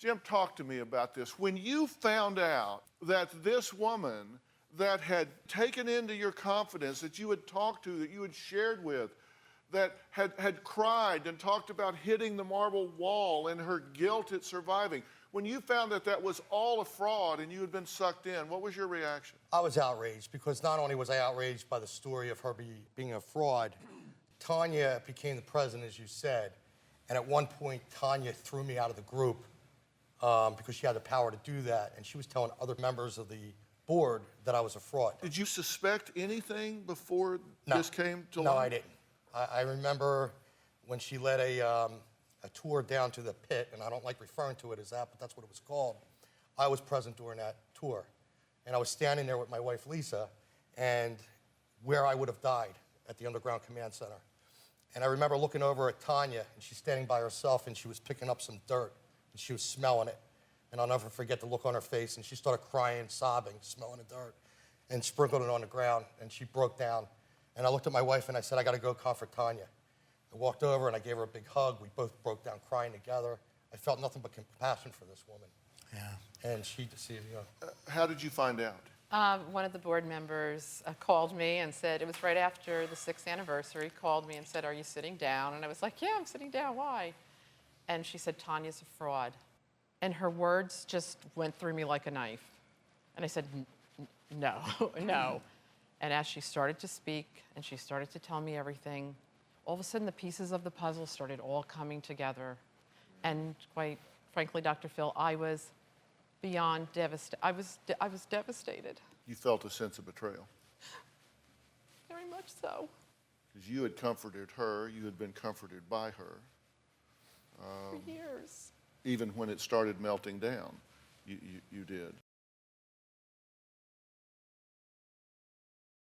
Jim, talk to me about this. When you found out that this woman that had taken into your confidence, that you had talked to, that you had shared with, that had cried and talked about hitting the marble wall and her guilt at surviving, when you found that that was all a fraud and you had been sucked in, what was your reaction? I was outraged because not only was I outraged by the story of her being a fraud, Tanya became the president, as you said, and at one point Tanya threw me out of the group because she had the power to do that, and she was telling other members of the board that I was a fraud. Did you suspect anything before No. this came to light? No, I didn't. I remember when she led a tour down to the pit, and I don't like referring to it as that, but that's what it was called. I was present during that tour, and I was standing there with my wife, Lisa, and where I would have died at the Underground Command Center. And I remember looking over at Tanya, and she's standing by herself, and she was picking up some dirt, and she was smelling it. And I'll never forget the look on her face, and she started crying, sobbing, smelling the dirt, and sprinkled it on the ground, and she broke down. And I looked at my wife, and I said, I got to go comfort Tanya. I walked over, and I gave her a big hug. We both broke down crying together. I felt nothing but compassion for this woman. Yeah. And she just, How did you find out? One of the board members called me and said, it was right after the 6th anniversary, called me and said, are you sitting down? And I was like, yeah, I'm sitting down, why? And she said, Tanya's a fraud. And her words just went through me like a knife. And I said, no, no. And as she started to speak and she started to tell me everything, all of a sudden the pieces of the puzzle started all coming together. And quite frankly, Dr. Phil, I was beyond devastated. I was devastated. You felt a sense of betrayal. Very much so. Because you had comforted her, you had been comforted by her. For years. Even when it started melting down, you did.